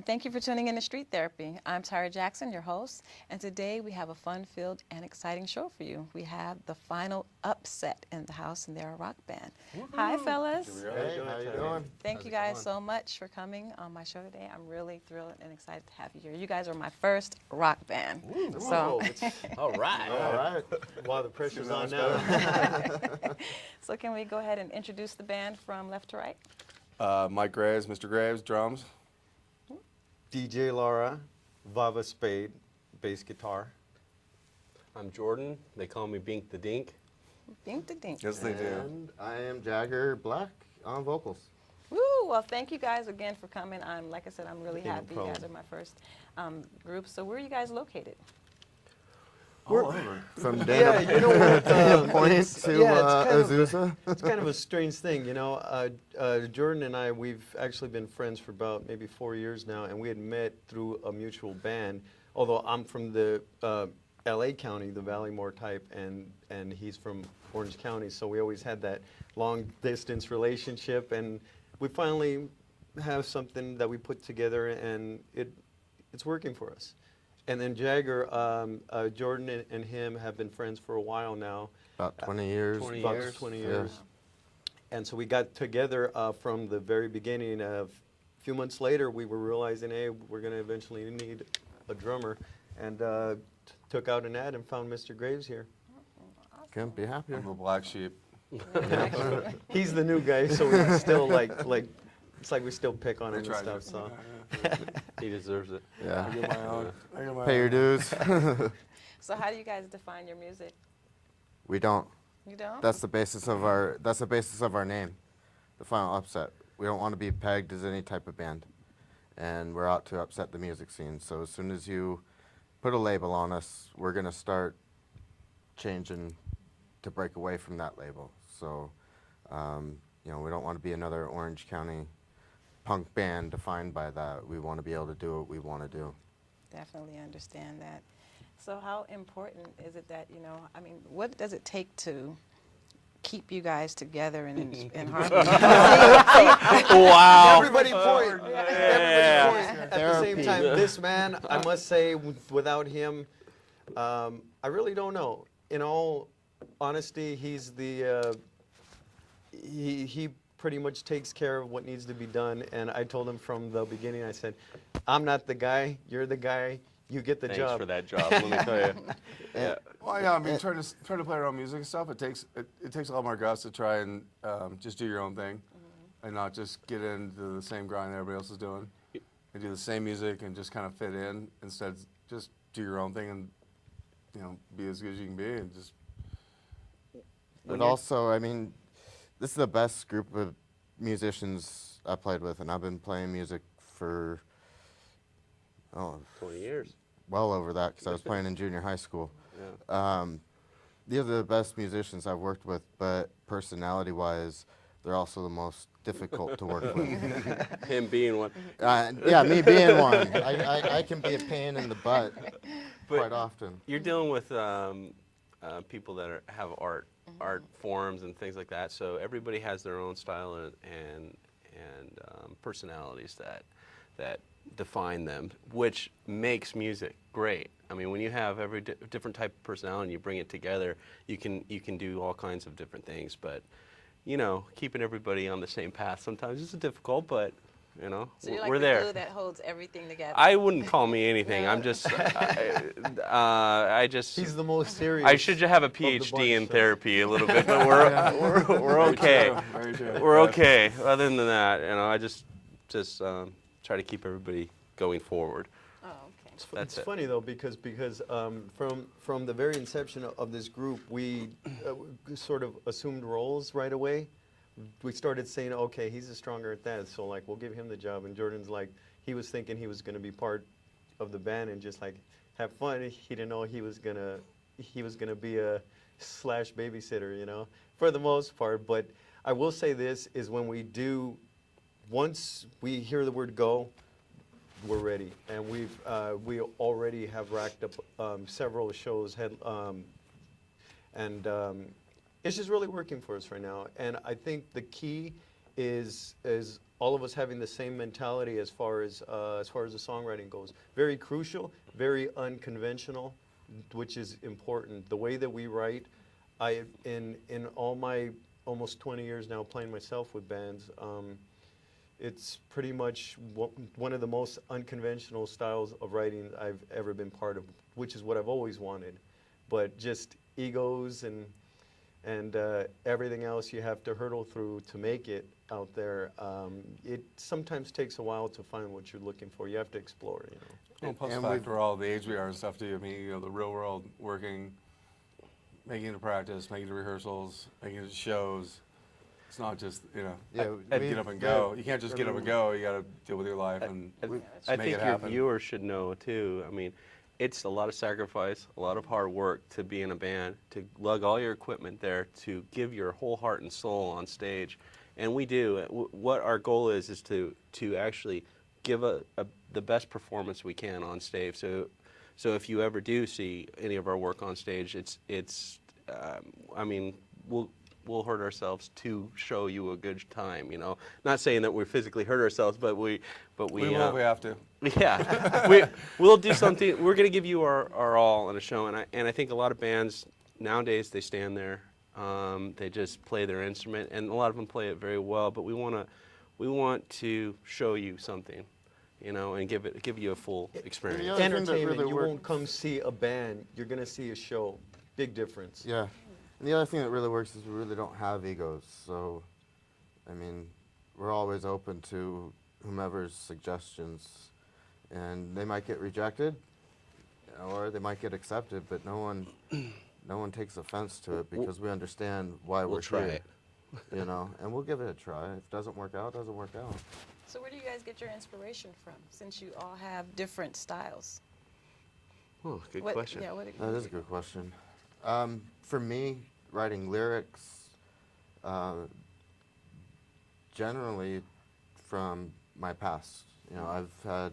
thank you for tuning in to Street Therapy. I'm Tyra Jackson, your host, and today we have a fun-filled and exciting show for you. We have the Final Upset in the house, and they're a rock band. Hi, fellas. Hey, how you doing? Thank you guys so much for coming on my show today. I'm really thrilled and excited to have you here. You guys are my first rock band. All right. All right. Wow, the pressure's on now. So can we go ahead and introduce the band from left to right? Mike Graves, Mr. Graves, drums. DJ Laura, Vava Spade, bass guitar. I'm Jordan. They call me Bink the Dink. Dink to dink. Yes, they do. And I am Jagger Black on vocals. Woo! Well, thank you guys again for coming. Like I said, I'm really happy you guys are my first group. So where are you guys located? All over. From Dana, Yeah, you know what? Point to Azusa. It's kind of a strange thing, you know. Jordan and I, we've actually been friends for about maybe 4 years now, and we had met through a mutual band. Although I'm from the L.A. County, the Valleymore type, and he's from Orange County, so we always had that long distance relationship, and we finally have something that we put together, and it's working for us. And then Jagger, Jordan and him have been friends for a while now. About 20 years. 20 About years. 20 years. And so we got together from the very beginning. A few months later, we were realizing, hey, we're going to eventually need a drummer. And took out an ad and found Mr. Graves here. Couldn't be happier. I'm a black sheep. He's the new guy, so we still like it's like we still pick on him and tried stuff. to- So He deserves it. Yeah. I get my own. I get my Pay your own. dues. So how do you guys define your music? We don't. You don't? That's the basis of our name, the Final Upset. We don't want to be pegged as any type of band, and we're out to upset the music scene. So as soon as you put a label on us, we're gonna start changing to break away from that label. So, you know, we don't want to be another Orange County punk band defined by that. We want to be able to do what we want to do. Definitely understand that. So how important is it that, I mean, what does it take to keep you guys together and in harmony? Wow. everybody point. Yeah. Everybody point. At the same time, this man, I must say, without him, I really don't know. In all honesty, he's the he pretty much takes care of what needs to be done. And I told him from the beginning, I said, I'm not the guy, you're the guy, you get the Thanks job. for that job, let me tell you. Yeah. Well, yeah, I mean, trying to play our own music and stuff, it takes a lot more guts to try and just do your own thing, and not just get into the same grind that everybody else is doing, and do the same music and just kind of fit in. Instead, just do your own thing and, be as good as you can be, and just. But also, I mean, this is the best group of musicians I played with, and I've been playing music for 20 years. well over that because I was playing in junior high school. Yeah. These are the best musicians I've worked with, but personality-wise, they're also the most difficult to work with. Him being one. Yeah, me being one. I can be a pain in the butt quite often. You're dealing with people that have art forms and things like that. So everybody has their own style and personalities that define them, which makes music great. I mean, when you have every different type of personality and you bring it together, you can do all kinds of different things. But keeping everybody on the same path sometimes is difficult, but So you're like we're the there. glue that holds everything together. I wouldn't call me anything. No. I'm just, I just. He's the most serious. I should have a the PhD bunch, in so. therapy a little bit, but we're okay. Very true. We're okay. Other than that, I just try to keep everybody going forward. Oh, okay. That's It's it. funny though because from the very inception of this group, we sort of assumed roles right away. We started saying, okay, he's stronger at that, so like we'll give him the job. And Jordan's like, he was thinking he was going to be part of the band and just like have fun. He didn't know he was gonna be a slash babysitter, for the most part. But I will say this is when once we hear the word go, we're ready, and we already have racked up several shows, and it's just really working for us right now. And I think the key is all of us having the same mentality as far as the songwriting goes. Very crucial, very unconventional, which is important. The way that we write, in all my almost 20 years now playing myself with bands, it's pretty much one of the most unconventional styles of writing I've ever been part of, which is what I've always wanted. But just egos and everything else you have to hurdle through to make it out there, it sometimes takes a while to find what you're looking for. You have to explore, you know. Well, plus And the fact we've- we're all the age we are and stuff too. I mean, you know, the real world, working, making it to practice, making it to rehearsals, making it to shows. It's not just, you know, get up and go. You can't just get up and go. You got to deal with your life and I make think it your happen. viewers should know too. I mean, it's a lot of sacrifice, a lot of hard work to be in a band, to lug all your equipment there, to give your whole heart and soul on stage, and we do. What our goal is to actually give the best performance we can on stage. So if you ever do see any of our work on stage, I mean, we'll hurt ourselves to show you a good time, you know. Not saying that we physically hurt ourselves, but we We will if we have to. yeah, we'll do something. We're going to give you our all in a show, and I think a lot of bands nowadays, they stand there, they just play their instrument, and a lot of them play it very well. But we want to show you something, you know, and give you a full experience. other thing that Entertainment, really you works- won't come see a band, you're going to see a show. Big difference. Yeah. And the other thing that really works is we really don't have egos. So, I mean, we're always open to whomever's suggestions. And they might get rejected, or they might get accepted, but no one takes offense to it because we understand why We'll we're try here. it. You know, and we'll give it a try. If it doesn't work out, it doesn't work out. So where do you guys get your inspiration from, since you all have different styles? Oh, good What- question. Yeah, what, That is a good question. For me, writing lyrics, generally from my past. You know, I've had,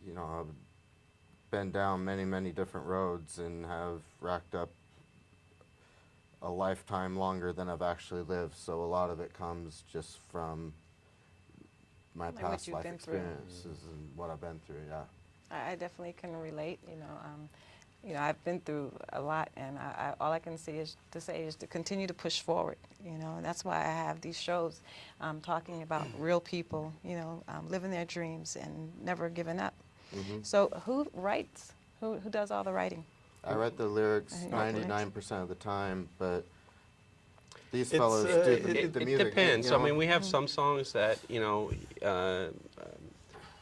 you know, I've been down many, many different roads and have racked up a lifetime longer than I've actually lived. So a lot of it comes just from my Like what past you've life been through. experiences and what I've been through, yeah. I definitely can relate. You know, I've been through a lot, and all I can say is to continue to push forward. You know, and that's why I have these shows, talking about real people. You know, living their dreams and never giving up. Mhm. So who writes? Who does all the writing? I write the lyrics Okay. 99% of the time, but these It's, fellows do the It music. depends. you know. I mean, we have some songs that, you know,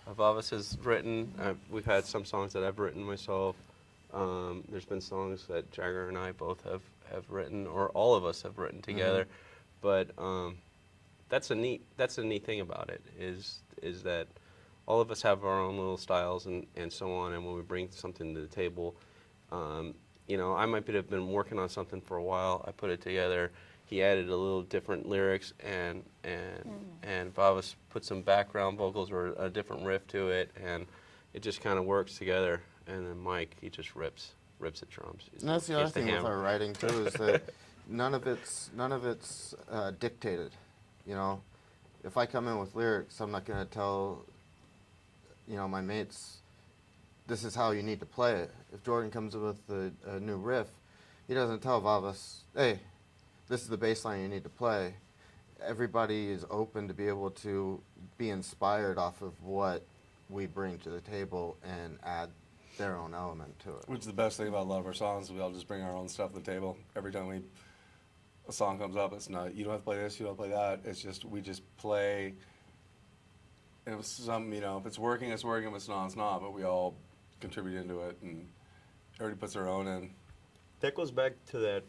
Avavis has written. We've had some songs that I've written myself. There's been songs that Jagger and I both have written, or all of us have written together. But that's a neat thing about it is that all of us have our own little styles and so on. And when we bring something to the table, you know, I might have been working on something for a while. I put it together. He added a little different lyrics, and Vavis put some background vocals or a different riff to it, and it just kind of works together. And then Mike, he just rips at drums. And that's the other He's thing with hammer. our writing too is that none of it's dictated. You know, if I come in with lyrics, I'm not going to tell, you know, my mates, this is how you need to play it. If Jordan comes in with a new riff, he doesn't tell Vavis, hey, this is the bass line you need to play. Everybody is open to be able to be inspired off of what we bring to the table and add their own element to it. Which is the best thing about a lot of our songs. We all just bring our own stuff to the table. Every time a song comes up, it's not, you don't have to play this, you don't have to play that. It's just, we just play. And if some, you know, if it's working, it's working. If it's not, it's not. But we all contribute into it, and everybody puts their own in. That goes back to that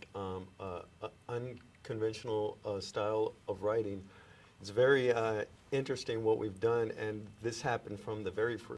unconventional style of writing. It's very interesting what we've done, and this happened from the very first